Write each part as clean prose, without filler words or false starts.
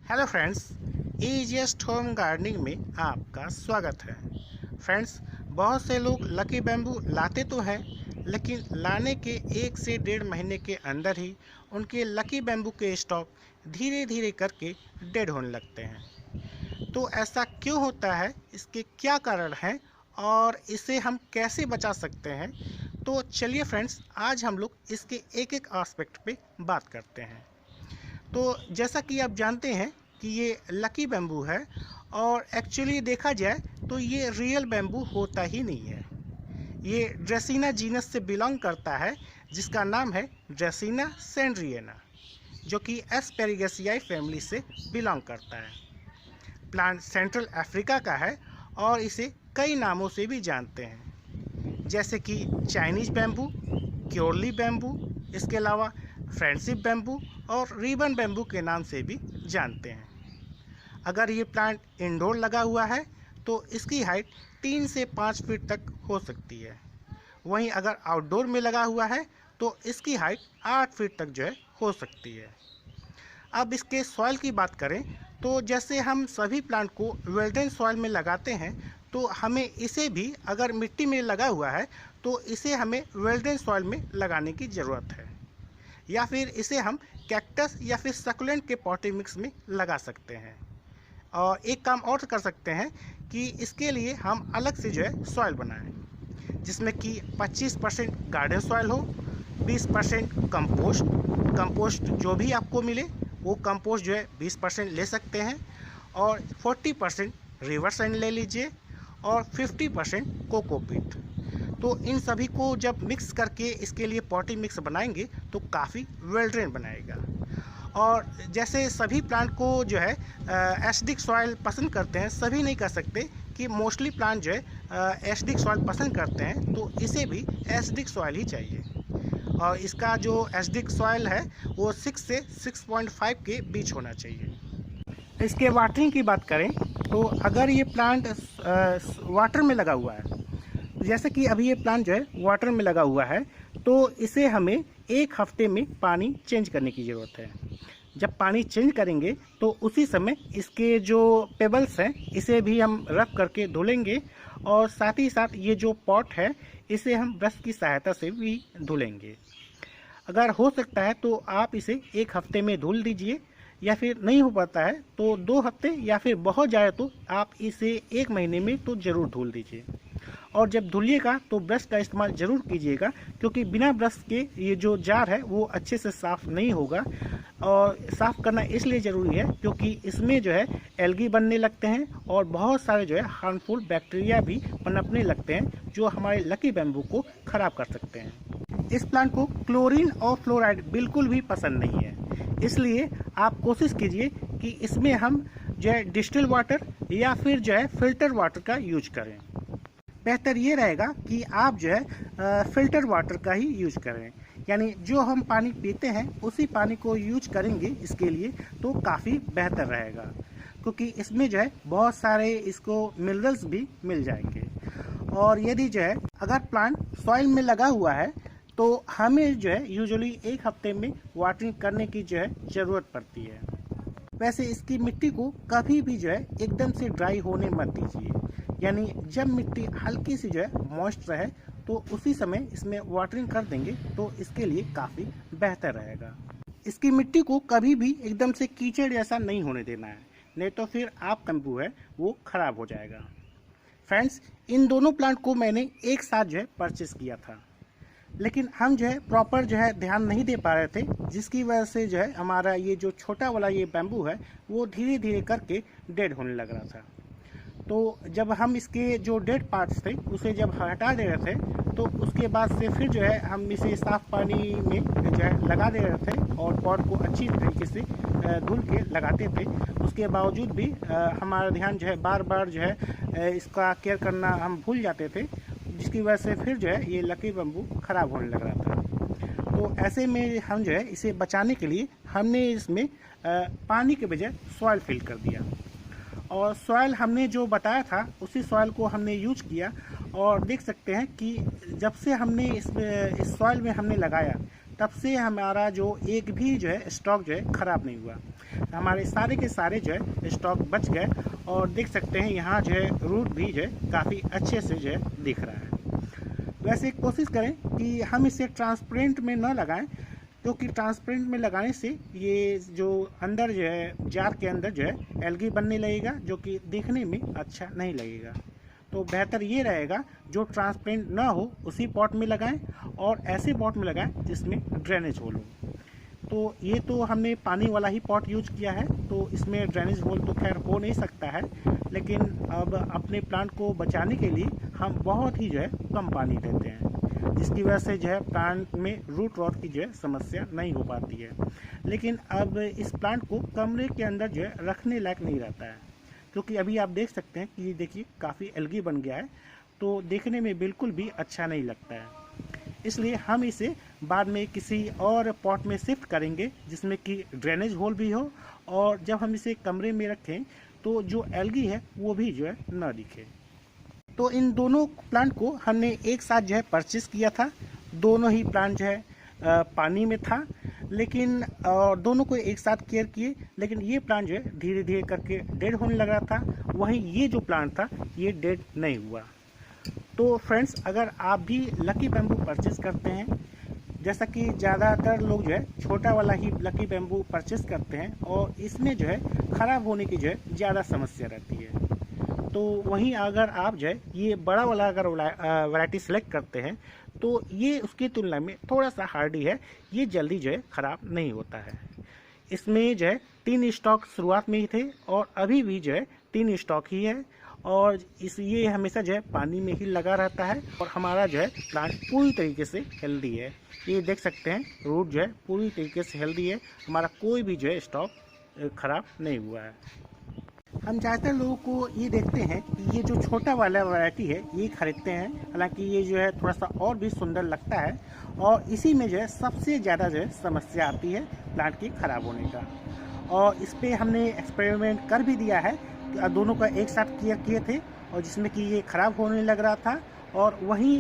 Hello friends, easiest home gardening में आपका स्वागत है। फ्रेंड्स, बहुत से लोग लकी बैम्बू लाते तो हैं, लेकिन लाने के 1 से 1.5 महीने के अंदर ही उनके लकी बैम्बू के स्टॉक धीरे धीरे करके डेड होने लगते हैं। तो ऐसा क्यों होता है, इसके क्या कारण हैं और इसे हम कैसे बचा सकते हैं? तो चलिए फ्रेंड्स, आज हम लोग इसके एक एक एस्पेक्ट पे बात करते हैं। तो जैसा कि आप जानते हैं कि ये लकी बैम्बू है, और एक्चुअली देखा जाए तो ये रियल बैम्बू होता ही नहीं है। ये ड्रेसिना जीनस से बिलोंग करता है, जिसका नाम है ड्रेसिना सेंड्रिएना, जो कि एस्पेरिगेसियाई फैमिली से बिलोंग करता है। प्लांट सेंट्रल अफ्रीका का है और इसे कई नामों से भी जानते हैं, जैसे कि चाइनीज बैम्बू, क्योरली बैम्बू, इसके अलावा फ्रेंडशिप बैम्बू और रिबन बैम्बू के नाम से भी जानते हैं। अगर ये प्लांट इंडोर लगा हुआ है तो इसकी हाइट 3 से 5 फीट तक हो सकती है। वहीं अगर आउटडोर में लगा हुआ है तो इसकी हाइट 8 फीट तक हो सकती है। अब इसके सॉइल की बात करें तो जैसे हम सभी प्लांट को वेल्डेन सॉइल में लगाते हैं, तो हमें इसे भी, अगर मिट्टी में लगा हुआ है तो इसे हमें वेल्डेन सॉइल में लगाने की ज़रूरत है, या फिर इसे हम कैक्टस या फिर सक्युलेंट के पॉटी मिक्स में लगा सकते हैं। और एक काम और कर सकते हैं कि इसके लिए हम अलग से सॉइल बनाएं, जिसमें कि 25% गार्डन सॉइल हो, 20% कंपोस्ट जो भी आपको मिले वो कंपोस्ट 20% ले सकते हैं, और 40% रिवर सैंड ले लीजिए, और 50% कोकोपीट। तो इन सभी को जब मिक्स करके इसके लिए पॉटी मिक्स बनाएंगे तो काफ़ी वेल ड्रेन बनाएगा। और जैसे सभी प्लांट को एसिडिक सॉइल पसंद करते हैं, सभी नहीं कर सकते कि मोस्टली प्लांट एसिडिक सॉइल पसंद करते हैं, तो इसे भी एसिडिक सॉइल ही चाहिए। और इसका जो एसिडिक सॉइल है वो 6 से 6.5 के बीच होना चाहिए। इसके वाटरिंग की बात करें तो अगर ये प्लांट वाटर में लगा हुआ है, जैसे कि अभी ये प्लांट वाटर में लगा हुआ है, तो इसे हमें 1 हफ्ते में पानी चेंज करने की ज़रूरत है। जब पानी चेंज करेंगे तो उसी समय इसके जो पेबल्स हैं इसे भी हम रफ करके धुलेंगे, और साथ ही साथ ये जो पॉट है इसे हम ब्रश की सहायता से भी धुलेंगे। अगर हो सकता है तो आप इसे 1 हफ्ते में धुल दीजिए, या फिर नहीं हो पाता है तो 2 हफ्ते, या फिर बहुत ज़्यादा तो आप इसे 1 महीने में तो ज़रूर धुल दीजिए। और जब धुलिएगा तो ब्रश का इस्तेमाल ज़रूर कीजिएगा, क्योंकि बिना ब्रश के ये जो जार है वो अच्छे से साफ़ नहीं होगा। और साफ़ करना इसलिए ज़रूरी है क्योंकि इसमें एल्गी बनने लगते हैं, और बहुत सारे हार्मफुल बैक्टीरिया भी पनपने लगते हैं, जो हमारे लकी बैम्बू को ख़राब कर सकते हैं। इस प्लांट को क्लोरीन और फ्लोराइड बिल्कुल भी पसंद नहीं है, इसलिए आप कोशिश कीजिए कि इसमें हम डिस्टिल वाटर या फिर फिल्टर वाटर का यूज करें। बेहतर ये रहेगा कि आप फिल्टर वाटर का ही यूज करें, यानी जो हम पानी पीते हैं उसी पानी को यूज करेंगे इसके लिए, तो काफ़ी बेहतर रहेगा, क्योंकि इसमें बहुत सारे इसको मिनरल्स भी मिल जाएंगे। और यदि अगर प्लांट सॉइल में लगा हुआ है तो हमें यूजुअली 1 हफ्ते में वाटरिंग करने की ज़रूरत पड़ती है। वैसे इसकी मिट्टी को कभी भी एकदम से ड्राई होने मत दीजिए, यानी जब मिट्टी हल्की सी मॉइस्ट रहे तो उसी समय इसमें वाटरिंग कर देंगे तो इसके लिए काफ़ी बेहतर रहेगा। इसकी मिट्टी को कभी भी एकदम से कीचड़ जैसा नहीं होने देना है, नहीं तो फिर आप बैम्बू वो ख़राब हो जाएगा। फ्रेंड्स, इन दोनों प्लांट को मैंने एक साथ परचेस किया था, लेकिन हम प्रॉपर ध्यान नहीं दे पा रहे थे, जिसकी वजह से हमारा ये जो छोटा वाला ये बैम्बू है वो धीरे धीरे करके डेड होने लग रहा था। तो जब हम इसके जो डेड पार्ट्स थे उसे जब हटा दे रहे थे, तो उसके बाद से फिर हम इसे साफ़ पानी में लगा दे रहे थे, और पॉट को अच्छी तरीके से धुल के लगाते थे। उसके बावजूद भी हमारा ध्यान बार बार इसका केयर करना हम भूल जाते थे, जिसकी वजह से फिर ये लकी बैम्बू ख़राब होने लग रहा था। तो ऐसे में हम इसे बचाने के लिए हमने इसमें पानी के बजाय सॉइल फिल कर दिया, और सॉइल हमने जो बताया था उसी सॉइल को हमने यूज किया। और देख सकते हैं कि जब से हमने इस सॉइल में हमने लगाया, तब से हमारा जो एक भी स्टॉक ख़राब नहीं हुआ। हमारे सारे के सारे जो है स्टॉक बच गए। और देख सकते हैं यहाँ जो है रूट भी जो है काफ़ी अच्छे से जो है दिख रहा है। वैसे कोशिश करें कि हम इसे ट्रांसपेरेंट में न लगाएं, क्योंकि ट्रांसपेरेंट में लगाने से ये जो अंदर जो है जार के अंदर जो है एल्गी बनने लगेगा, जो कि देखने में अच्छा नहीं लगेगा। तो बेहतर ये रहेगा जो ट्रांसपेरेंट ना हो उसी पॉट में लगाएं, और ऐसे पॉट में लगाएं जिसमें ड्रेनेज होल हो। तो ये तो हमने पानी वाला ही पॉट यूज किया है, तो इसमें ड्रेनेज होल तो खैर हो नहीं सकता है, लेकिन अब अपने प्लांट को बचाने के लिए हम बहुत ही जो है कम पानी देते हैं, जिसकी वजह से जो है प्लांट में रूट रॉट की जो है समस्या नहीं हो पाती है। लेकिन अब इस प्लांट को कमरे के अंदर जो है रखने लायक नहीं रहता है, क्योंकि अभी आप देख सकते हैं कि देखिए काफ़ी एल्गी बन गया है, तो देखने में बिल्कुल भी अच्छा नहीं लगता है। इसलिए हम इसे बाद में किसी और पॉट में शिफ्ट करेंगे जिसमें कि ड्रेनेज होल भी हो, और जब हम इसे कमरे में रखें तो जो एल्गी है वो भी जो है ना दिखे। तो इन दोनों प्लांट को हमने एक साथ जो है परचेस किया था। दोनों ही प्लांट जो है पानी में था, लेकिन दोनों को एक साथ केयर किए, लेकिन ये प्लांट जो है धीरे धीरे करके डेड होने लगा था, वहीं ये जो प्लांट था ये डेड नहीं हुआ। तो फ्रेंड्स, अगर आप भी लकी बैम्बू परचेस करते हैं, जैसा कि ज़्यादातर लोग जो है छोटा वाला ही लकी बैम्बू परचेस करते हैं, और इसमें जो है ख़राब होने की जो है ज़्यादा समस्या रहती है, तो वहीं अगर आप जो है ये बड़ा वाला अगर वैरायटी सेलेक्ट करते हैं तो ये उसकी तुलना में थोड़ा सा हार्डी है, ये जल्दी जो है ख़राब नहीं होता है। इसमें जो है 3 स्टॉक शुरुआत में ही थे, और अभी भी जो है 3 स्टॉक ही है, और ये हमेशा जो है पानी में ही लगा रहता है, और हमारा जो है प्लांट पूरी तरीके से हेल्दी है। ये देख सकते हैं रूट जो है पूरी तरीके से हेल्दी है, हमारा कोई भी जो है स्टॉक ख़राब नहीं हुआ है। हम ज़्यादातर लोगों को ये देखते हैं कि ये जो छोटा वाला वैरायटी है ये खरीदते हैं, हालांकि ये जो है थोड़ा सा और भी सुंदर लगता है, और इसी में जो है सबसे ज़्यादा जो है समस्या आती है प्लांट की ख़राब होने का। और इस पर हमने एक्सपेरिमेंट कर भी दिया है, दोनों का एक साथ किए थे, और जिसमें कि ये ख़राब होने लग रहा था, और वहीं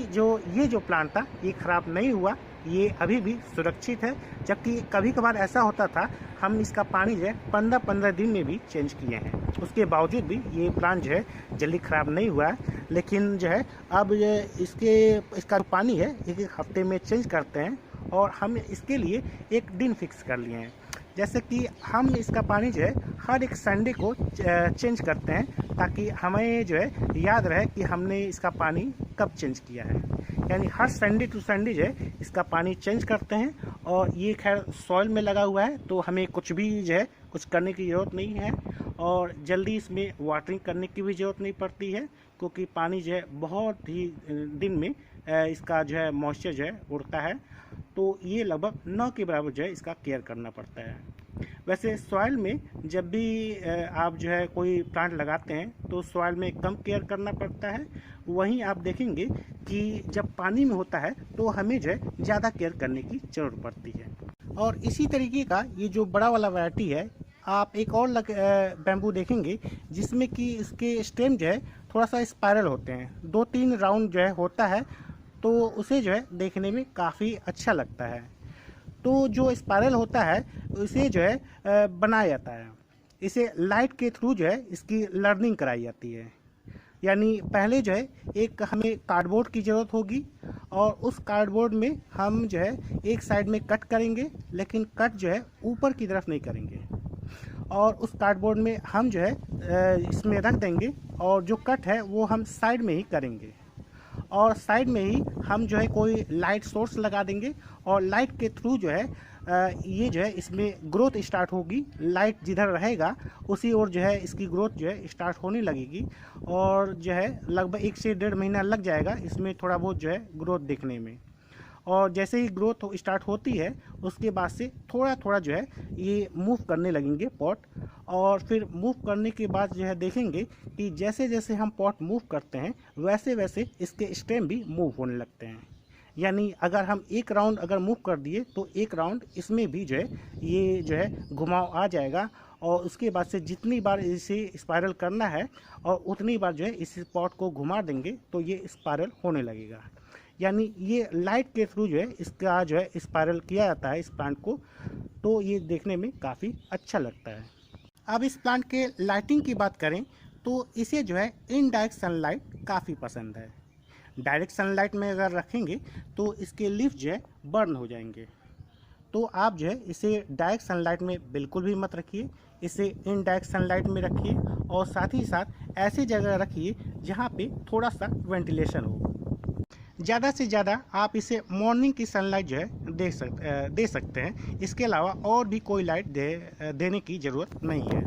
ये जो प्लांट था ये ख़राब नहीं हुआ, ये अभी भी सुरक्षित है। जबकि कभी कभार ऐसा होता था हम इसका पानी जो है 15-15 दिन में भी चेंज किए हैं, उसके बावजूद भी ये प्लांट जो है जल्दी ख़राब नहीं हुआ है। लेकिन जो है अब इसका पानी है एक हफ्ते में चेंज करते हैं, और हम इसके लिए एक दिन फिक्स कर लिए हैं, जैसे कि हम इसका पानी जो है हर एक संडे को चेंज करते हैं, ताकि हमें जो है याद रहे कि हमने इसका पानी कब चेंज किया है। यानी हर संडे टू संडे जो है इसका पानी चेंज करते हैं, और ये खैर सॉइल में लगा हुआ है, तो हमें कुछ भी जो है कुछ करने की ज़रूरत नहीं है, और जल्दी इसमें वाटरिंग करने की भी ज़रूरत नहीं पड़ती है, क्योंकि पानी जो है बहुत ही दिन में इसका जो है मॉइस्चर जो है उड़ता है, तो ये लगभग 9 के बराबर जो है इसका केयर करना पड़ता है। वैसे सॉइल में जब भी आप जो है कोई प्लांट लगाते हैं तो सॉइल में कम केयर करना पड़ता है, वहीं आप देखेंगे कि जब पानी में होता है तो हमें जो है ज़्यादा केयर करने की ज़रूरत पड़ती है। और इसी तरीके का ये जो बड़ा वाला वैरायटी है, आप एक और बैम्बू देखेंगे जिसमें कि इसके स्टेम जो है थोड़ा सा स्पायरल होते हैं, 2-3 राउंड जो है होता है, तो उसे जो है देखने में काफ़ी अच्छा लगता है। तो जो स्पायरल होता है उसे जो है बनाया जाता है, इसे लाइट के थ्रू जो है इसकी लर्निंग कराई जाती है। यानी पहले जो है एक हमें कार्डबोर्ड की ज़रूरत होगी, और उस कार्डबोर्ड में हम जो है एक साइड में कट करेंगे, लेकिन कट जो है ऊपर की तरफ नहीं करेंगे, और उस कार्डबोर्ड में हम जो है इसमें रख देंगे, और जो कट है वो हम साइड में ही करेंगे, और साइड में ही हम जो है कोई लाइट सोर्स लगा देंगे, और लाइट के थ्रू जो है ये जो है इसमें ग्रोथ स्टार्ट होगी। लाइट जिधर रहेगा उसी ओर जो है इसकी ग्रोथ जो है स्टार्ट होने लगेगी, और जो है लगभग 1 से 1.5 महीना लग जाएगा इसमें थोड़ा बहुत जो है ग्रोथ दिखने में। और जैसे ही ग्रोथ स्टार्ट होती है उसके बाद से थोड़ा थोड़ा जो है ये मूव करने लगेंगे पॉट, और फिर मूव करने के बाद जो है देखेंगे कि जैसे जैसे हम पॉट मूव करते हैं वैसे वैसे इसके स्टेम भी मूव होने लगते हैं। यानी अगर हम एक राउंड अगर मूव कर दिए तो एक राउंड इसमें भी जो है ये जो है घुमाव आ जाएगा, और उसके बाद से जितनी बार इसे स्पायरल करना है और उतनी बार जो है इस पॉट को घुमा देंगे तो ये स्पायरल होने लगेगा। यानी ये लाइट के थ्रू जो है इसका जो है स्पायरल किया जाता है इस प्लांट को, तो ये देखने में काफ़ी अच्छा लगता है। अब इस प्लांट के लाइटिंग की बात करें तो इसे जो है इनडायरेक्ट सनलाइट काफ़ी पसंद है। डायरेक्ट सनलाइट में अगर रखेंगे तो इसके लीफ जो है बर्न हो जाएंगे। तो आप जो है इसे डायरेक्ट सनलाइट में बिल्कुल भी मत रखिए, इसे इनडायरेक्ट सनलाइट में रखिए और साथ ही साथ ऐसी जगह रखिए जहाँ पे थोड़ा सा वेंटिलेशन हो। ज़्यादा से ज़्यादा आप इसे मॉर्निंग की सनलाइट जो है दे सकते हैं। इसके अलावा और भी कोई लाइट देने की ज़रूरत नहीं है।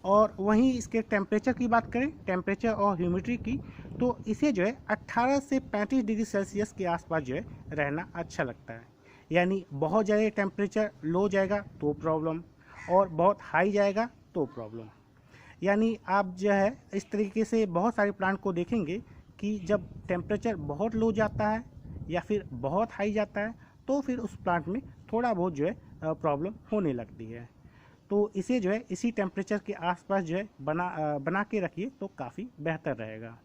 और वहीं इसके टेम्परेचर की बात करें, टेम्परेचर और ह्यूमिडिटी की, तो इसे जो है 18 से 35 डिग्री सेल्सियस के आसपास जो है रहना अच्छा लगता है। यानी बहुत ज़्यादा टेम्परेचर लो जाएगा तो प्रॉब्लम, और बहुत हाई जाएगा तो प्रॉब्लम। यानी आप जो है इस तरीके से बहुत सारे प्लांट को देखेंगे कि जब टेम्परेचर बहुत लो जाता है या फिर बहुत हाई जाता है तो फिर उस प्लांट में थोड़ा बहुत जो है प्रॉब्लम होने लगती है। तो इसे जो है इसी टेम्परेचर के आसपास जो है बना के रखिए तो काफ़ी बेहतर रहेगा।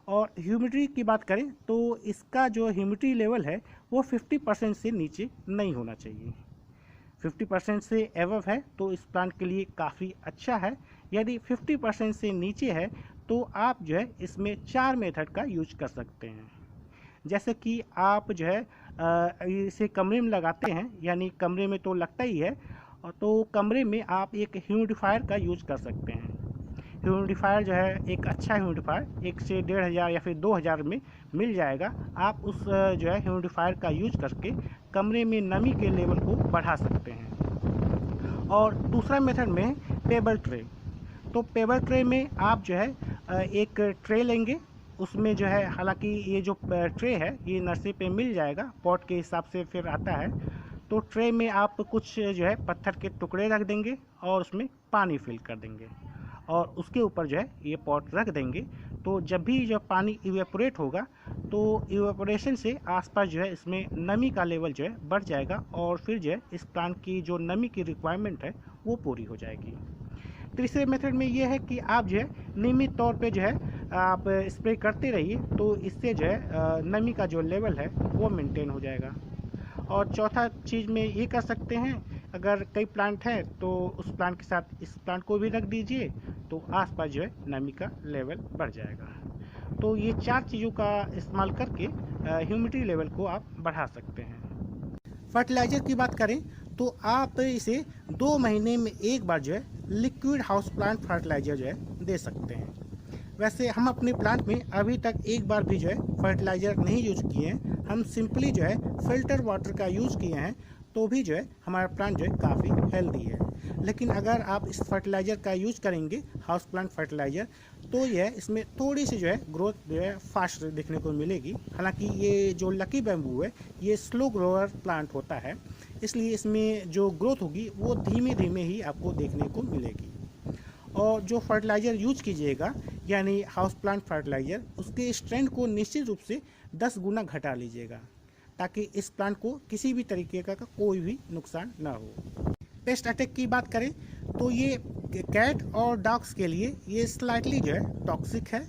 और ह्यूमिडिटी की बात करें तो इसका जो ह्यूमिडिटी लेवल है वो 50% से नीचे नहीं होना चाहिए। 50% से एवव है तो इस प्लांट के लिए काफ़ी अच्छा है। यदि 50% से नीचे है तो आप जो है इसमें 4 मेथड का यूज कर सकते हैं। जैसे कि आप जो है इसे कमरे में लगाते हैं, यानी कमरे में तो लगता ही है, तो कमरे में आप एक ह्यूमिडिफायर का यूज कर सकते हैं। ह्यूमिडिफायर जो है एक अच्छा ह्यूमिडिफायर 1 से 1,500 या फिर 2,000 में मिल जाएगा। आप उस जो है ह्यूमिडिफायर का यूज करके कमरे में नमी के लेवल को बढ़ा सकते हैं। और दूसरा मेथड में है पेबल ट्रे। तो पेबल ट्रे में आप जो है एक ट्रे लेंगे, उसमें जो है, हालांकि ये जो ट्रे है ये नर्सरी पे मिल जाएगा, पॉट के हिसाब से फिर आता है। तो ट्रे में आप कुछ जो है पत्थर के टुकड़े रख देंगे और उसमें पानी फिल कर देंगे और उसके ऊपर जो है ये पॉट रख देंगे। तो जब भी जब पानी इवेपोरेट होगा तो इवेपोरेशन से आसपास जो है इसमें नमी का लेवल जो है बढ़ जाएगा और फिर जो है इस प्लांट की जो नमी की रिक्वायरमेंट है वो पूरी हो जाएगी। तीसरे मेथड में ये है कि आप जो है नियमित तौर पे जो है आप स्प्रे करते रहिए, तो इससे जो है नमी का जो लेवल है वो मेंटेन हो जाएगा। और चौथा चीज़ में ये कर सकते हैं, अगर कई प्लांट हैं तो उस प्लांट के साथ इस प्लांट को भी रख दीजिए तो आसपास जो है नमी का लेवल बढ़ जाएगा। तो ये 4 चीज़ों का इस्तेमाल करके ह्यूमिडिटी लेवल को आप बढ़ा सकते हैं। फर्टिलाइज़र की बात करें तो आप इसे 2 महीने में एक बार जो है लिक्विड हाउस प्लांट फर्टिलाइज़र जो है दे सकते हैं। वैसे हम अपने प्लांट में अभी तक एक बार भी जो है फर्टिलाइज़र नहीं यूज किए हैं, हम सिंपली जो है फ़िल्टर वाटर का यूज़ किए हैं, तो भी जो है हमारा प्लांट जो है काफ़ी हेल्दी है। लेकिन अगर आप इस फर्टिलाइज़र का यूज़ करेंगे, हाउस प्लांट फर्टिलाइज़र, तो यह इसमें थोड़ी सी जो है ग्रोथ जो है फास्ट देखने को मिलेगी। हालांकि ये जो लकी बैम्बू है ये स्लो ग्रोअर प्लांट होता है, इसलिए इसमें जो ग्रोथ होगी वो धीमे धीमे ही आपको देखने को मिलेगी। और जो फर्टिलाइज़र यूज कीजिएगा यानी हाउस प्लांट फर्टिलाइज़र, उसके स्ट्रेंथ को निश्चित रूप से 10 गुना घटा लीजिएगा ताकि इस प्लांट को किसी भी तरीके का कोई भी नुकसान ना हो। पेस्ट अटैक की बात करें तो ये कैट और डॉग्स के लिए ये स्लाइटली जो है टॉक्सिक है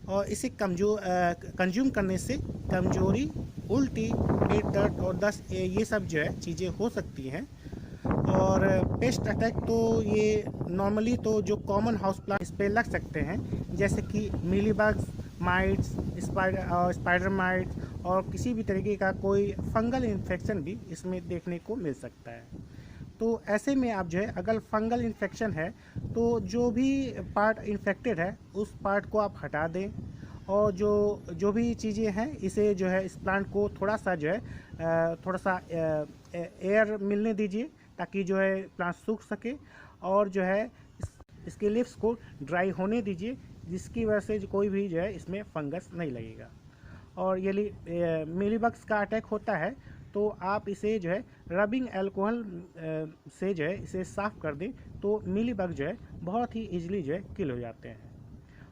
और इसे कंज्यूम करने से कमजोरी, उल्टी, पेट दर्द और दस्त ये सब जो है चीज़ें हो सकती हैं। और पेस्ट अटैक तो ये नॉर्मली तो जो कॉमन हाउस प्लांट इस पर लग सकते हैं, जैसे कि मीलीबग्स, माइट्स, स्पाइडर माइट्स और किसी भी तरीके का कोई फंगल इन्फेक्शन भी इसमें देखने को मिल सकता है। तो ऐसे में आप जो है अगर फंगल इन्फेक्शन है तो जो भी पार्ट इन्फेक्टेड है उस पार्ट को आप हटा दें और जो भी चीज़ें हैं इसे जो है इस प्लांट को थोड़ा सा जो है थोड़ा सा एयर मिलने दीजिए ताकि जो है प्लांट सूख सके और जो है इसके लीव्स को ड्राई होने दीजिए, जिसकी वजह से कोई भी जो है इसमें फंगस नहीं लगेगा। और यदि मीलीबग्स का अटैक होता है तो आप इसे जो है रबिंग अल्कोहल से जो है इसे साफ़ कर दें तो मीलीबग जो है बहुत ही ईजिली जो है किल हो जाते हैं।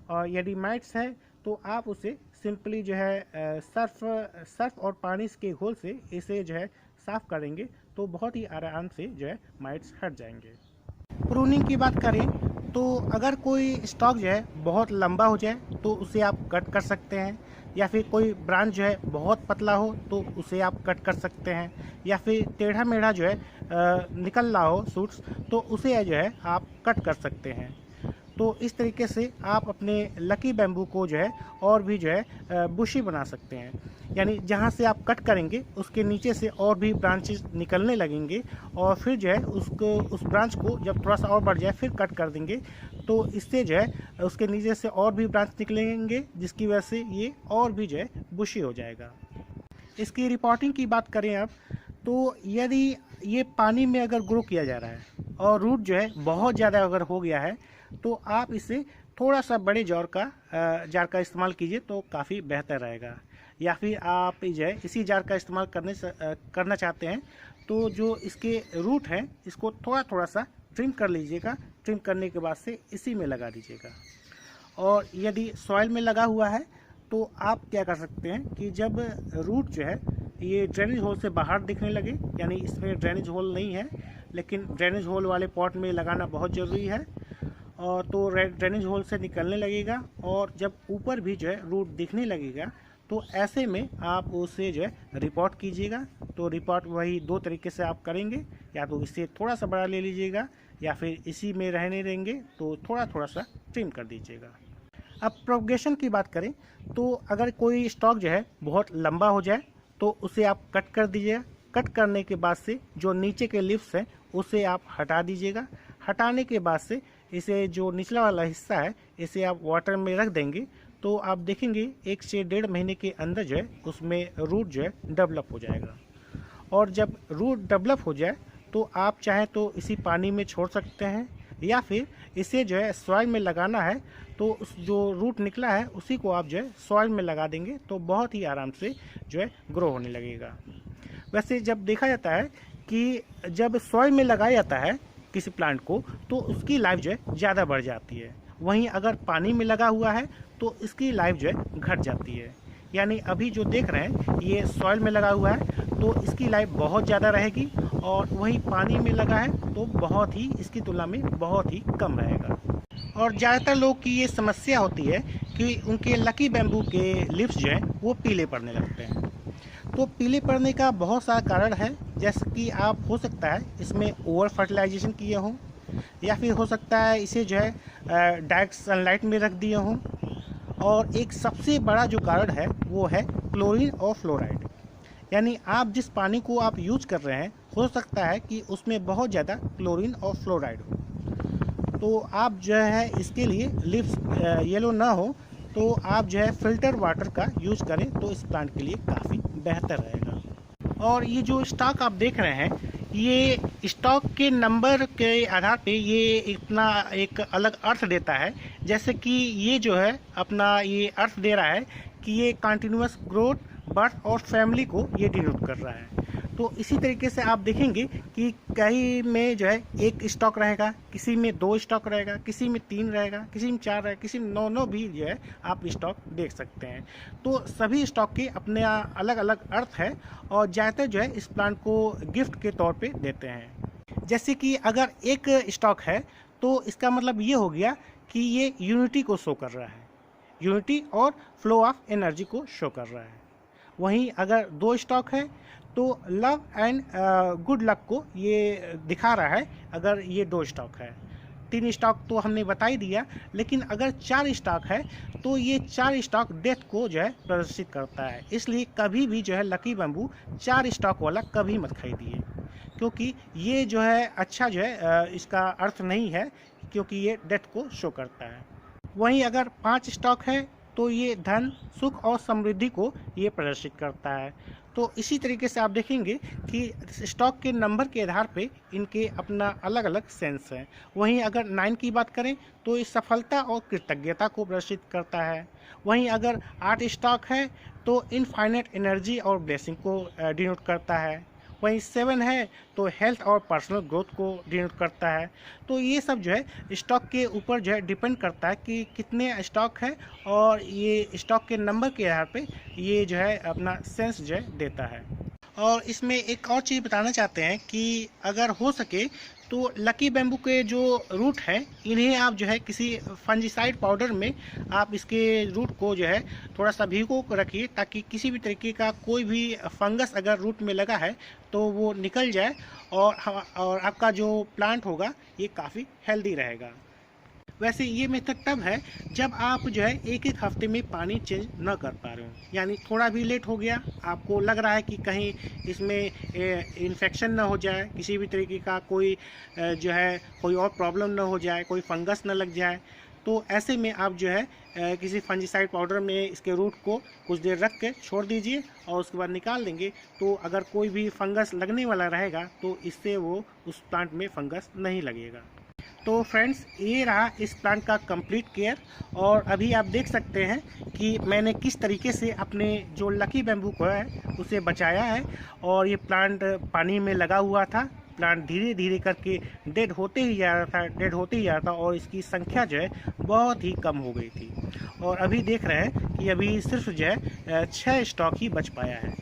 और यदि माइट्स है तो आप उसे सिंपली जो है सर्फ और पानी के घोल से इसे जो है साफ़ करेंगे तो बहुत ही आराम से जो है माइट्स हट जाएंगे। प्रूनिंग की बात करें तो अगर कोई स्टॉक जो है बहुत लंबा हो जाए तो उसे आप कट कर सकते हैं, या फिर कोई ब्रांच जो है बहुत पतला हो तो उसे आप कट कर सकते हैं, या फिर टेढ़ा मेढ़ा जो है निकल रहा हो शूट्स, तो उसे जो है आप कट कर सकते हैं। तो इस तरीके से आप अपने लकी बैम्बू को जो है और भी जो है बुशी बना सकते हैं। यानी जहाँ से आप कट करेंगे उसके नीचे से और भी ब्रांचेस निकलने लगेंगे, और फिर जो है उस ब्रांच को जब थोड़ा सा और बढ़ जाए फिर कट कर देंगे, तो इससे जो है उसके नीचे से और भी ब्रांच निकलेंगे, जिसकी वजह से ये और भी जो है बुशी हो जाएगा। इसकी रिपोर्टिंग की बात करें अब, तो यदि ये पानी में अगर ग्रो किया जा रहा है और रूट जो है बहुत ज़्यादा अगर हो गया है, तो आप इसे थोड़ा सा बड़े जार का इस्तेमाल कीजिए तो काफ़ी बेहतर रहेगा। या फिर आप जो है इसी जार का इस्तेमाल करना चाहते हैं, तो जो इसके रूट हैं इसको थोड़ा थोड़ा सा ट्रिम कर लीजिएगा। ट्रिम करने के बाद से इसी में लगा दीजिएगा। और यदि सॉइल में लगा हुआ है तो आप क्या कर सकते हैं कि जब रूट जो है ये ड्रेनेज होल से बाहर दिखने लगे, यानी इसमें ड्रेनेज होल नहीं है लेकिन ड्रेनेज होल वाले पॉट में लगाना बहुत ज़रूरी है, और तो ड्रेनेज होल से निकलने लगेगा, और जब ऊपर भी जो है रूट दिखने लगेगा तो ऐसे में आप उसे जो है रिपोर्ट कीजिएगा। तो रिपोर्ट वही दो तरीके से आप करेंगे, या तो इससे थोड़ा सा बड़ा ले लीजिएगा या फिर इसी में रहने देंगे तो थोड़ा थोड़ा सा ट्रिम कर दीजिएगा। अब प्रोपगेशन की बात करें तो अगर कोई स्टॉक जो है बहुत लंबा हो जाए तो उसे आप कट कर दीजिएगा। कट करने के बाद से जो नीचे के लीव्स हैं उसे आप हटा दीजिएगा। हटाने के बाद से इसे जो निचला वाला हिस्सा है इसे आप वाटर में रख देंगे, तो आप देखेंगे 1 से 1.5 महीने के अंदर जो है उसमें रूट जो है डेवलप हो जाएगा। और जब रूट डेवलप हो जाए तो आप चाहें तो इसी पानी में छोड़ सकते हैं, या फिर इसे जो है सॉइल में लगाना है तो उस जो रूट निकला है उसी को आप जो है सॉइल में लगा देंगे तो बहुत ही आराम से जो है ग्रो होने लगेगा। वैसे जब देखा जाता है कि जब सॉइल में लगाया जाता है किसी प्लांट को तो उसकी लाइफ जो है ज़्यादा बढ़ जाती है, वहीं अगर पानी में लगा हुआ है तो इसकी लाइफ जो है घट जाती है। यानी अभी जो देख रहे हैं ये सॉइल में लगा हुआ है तो इसकी लाइफ बहुत ज़्यादा रहेगी, और वहीं पानी में लगा है तो बहुत ही इसकी तुलना में बहुत ही कम रहेगा। और ज़्यादातर लोग की ये समस्या होती है कि उनके लकी बैम्बू के लीव्स जो हैं वो पीले पड़ने लगते हैं। तो पीले पड़ने का बहुत सारा कारण है, जैसे कि आप हो सकता है इसमें ओवर फर्टिलाइजेशन किए हों, या फिर हो सकता है इसे जो है डायरेक्ट सनलाइट में रख दिए हों, और एक सबसे बड़ा जो कारण है वो है क्लोरीन और फ्लोराइड। यानी आप जिस पानी को आप यूज कर रहे हैं हो सकता है कि उसमें बहुत ज़्यादा क्लोरीन और फ्लोराइड हो, तो आप जो है इसके लिए लीव्स येलो ना हो तो आप जो है फ़िल्टर वाटर का यूज़ करें तो इस प्लांट के लिए काफ़ी बेहतर रहेगा। और ये जो स्टॉक आप देख रहे हैं, ये स्टॉक के नंबर के आधार पे ये इतना एक अलग अर्थ देता है। जैसे कि ये जो है अपना ये अर्थ दे रहा है कि ये कंटिन्यूअस ग्रोथ, बर्थ और फैमिली को ये डिनोट कर रहा है। तो इसी तरीके से आप देखेंगे कि कहीं में जो है 1 स्टॉक रहेगा, किसी में 2 स्टॉक रहेगा, किसी में 3 रहेगा, किसी में 4 रहेगा, किसी में 9 भी जो है आप स्टॉक देख सकते हैं। तो सभी स्टॉक के अपने अलग अलग अर्थ है, और ज़्यादातर जो है इस प्लांट को गिफ्ट के तौर पे देते हैं। जैसे कि अगर 1 स्टॉक है तो इसका मतलब ये हो गया कि ये यूनिटी को शो कर रहा है, यूनिटी और फ्लो ऑफ एनर्जी को शो कर रहा है। वहीं अगर 2 स्टॉक है तो लव एंड गुड लक को ये दिखा रहा है, अगर ये 2 स्टॉक है। 3 स्टॉक तो हमने बता ही दिया, लेकिन अगर 4 स्टॉक है तो ये 4 स्टॉक डेथ को जो है प्रदर्शित करता है। इसलिए कभी भी जो है लकी बैम्बू 4 स्टॉक वाला कभी मत खरीदिए, क्योंकि ये जो है अच्छा जो है इसका अर्थ नहीं है, क्योंकि ये डेथ को शो करता है। वहीं अगर 5 स्टॉक है तो ये धन, सुख और समृद्धि को ये प्रदर्शित करता है। तो इसी तरीके से आप देखेंगे कि स्टॉक के नंबर के आधार पे इनके अपना अलग अलग सेंस है। वहीं अगर 9 की बात करें तो ये सफलता और कृतज्ञता को प्रदर्शित करता है। वहीं अगर 8 स्टॉक है तो इनफाइनाइट एनर्जी और ब्लेसिंग को डिनोट करता है। वहीं 7 है तो हेल्थ और पर्सनल ग्रोथ को डिनोट करता है। तो ये सब जो है स्टॉक के ऊपर जो है डिपेंड करता है कि कितने स्टॉक है, और ये स्टॉक के नंबर के आधार पे ये जो है अपना सेंस जो है देता है। और इसमें एक और चीज़ बताना चाहते हैं कि अगर हो सके तो लकी बैम्बू के जो रूट हैं इन्हें आप जो है किसी फंजीसाइड पाउडर में आप इसके रूट को जो है थोड़ा सा भिगो कर रखिए, ताकि किसी भी तरीके का कोई भी फंगस अगर रूट में लगा है तो वो निकल जाए और आपका जो प्लांट होगा ये काफ़ी हेल्दी रहेगा। वैसे ये मेथड तब है जब आप जो है एक एक हफ्ते में पानी चेंज न कर पा रहे हो, यानी थोड़ा भी लेट हो गया, आपको लग रहा है कि कहीं इसमें इन्फेक्शन ना हो जाए, किसी भी तरीके का कोई जो है कोई और प्रॉब्लम ना हो जाए, कोई फंगस ना लग जाए, तो ऐसे में आप जो है किसी फंजीसाइड पाउडर में इसके रूट को कुछ देर रख के छोड़ दीजिए और उसके बाद निकाल देंगे। तो अगर कोई भी फंगस लगने वाला रहेगा तो इससे वो उस प्लांट में फंगस नहीं लगेगा। तो फ्रेंड्स, ये रहा इस प्लांट का कंप्लीट केयर। और अभी आप देख सकते हैं कि मैंने किस तरीके से अपने जो लकी बैम्बू को है उसे बचाया है। और ये प्लांट पानी में लगा हुआ था, प्लांट धीरे धीरे करके डेड होते ही जा रहा था और इसकी संख्या जो है बहुत ही कम हो गई थी। और अभी देख रहे हैं कि अभी सिर्फ जो है 6 स्टॉक ही बच पाया है।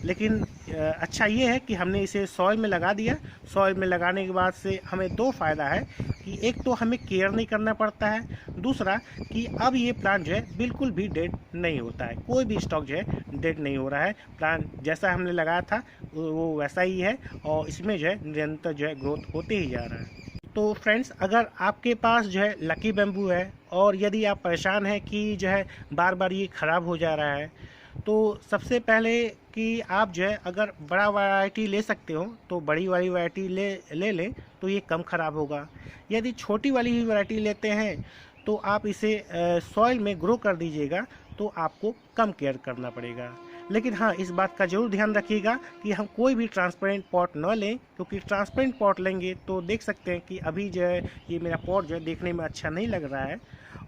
लेकिन अच्छा ये है कि हमने इसे सॉइल में लगा दिया। सॉइल में लगाने के बाद से हमें 2 फ़ायदा है कि एक तो हमें केयर नहीं करना पड़ता है, दूसरा कि अब ये प्लांट जो है बिल्कुल भी डेड नहीं होता है, कोई भी स्टॉक जो है डेड नहीं हो रहा है। प्लांट जैसा हमने लगाया था वो वैसा ही है और इसमें जो है निरंतर जो है ग्रोथ होते ही जा रहा है। तो फ्रेंड्स, अगर आपके पास जो है लकी बैम्बू है और यदि आप परेशान हैं कि जो है बार बार ये ख़राब हो जा रहा है, तो सबसे पहले कि आप जो है अगर बड़ा वैरायटी ले सकते हो तो बड़ी वाली वैरायटी ले लें तो ये कम ख़राब होगा। यदि छोटी वाली ही वैरायटी लेते हैं तो आप इसे सॉइल में ग्रो कर दीजिएगा, तो आपको कम केयर करना पड़ेगा। लेकिन हाँ, इस बात का ज़रूर ध्यान रखिएगा कि हम कोई भी ट्रांसपेरेंट पॉट न लें, क्योंकि ट्रांसपेरेंट पॉट लेंगे तो देख सकते हैं कि अभी जो है ये मेरा पॉट जो है देखने में अच्छा नहीं लग रहा है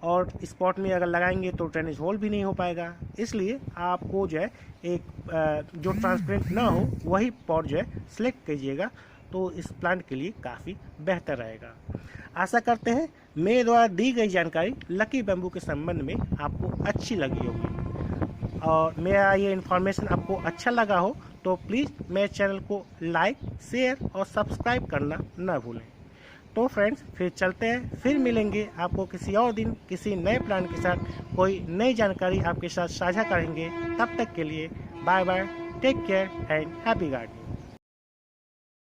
और इस पॉट में अगर लगाएंगे तो ड्रेनेज होल भी नहीं हो पाएगा। इसलिए आपको जो है एक जो ट्रांसपेरेंट ना हो वही पॉट जो है सिलेक्ट कीजिएगा, तो इस प्लांट के लिए काफ़ी बेहतर रहेगा। आशा करते हैं मेरे द्वारा दी गई जानकारी लकी बैम्बू के संबंध में आपको अच्छी लगी होगी और मेरा ये इन्फॉर्मेशन आपको अच्छा लगा हो तो प्लीज़ मेरे चैनल को लाइक, शेयर और सब्सक्राइब करना न भूलें। तो फ्रेंड्स, फिर चलते हैं, फिर मिलेंगे आपको किसी और दिन किसी नए प्लान के साथ, कोई नई जानकारी आपके साथ साझा करेंगे। तब तक के लिए bye bye, take care and happy gardening.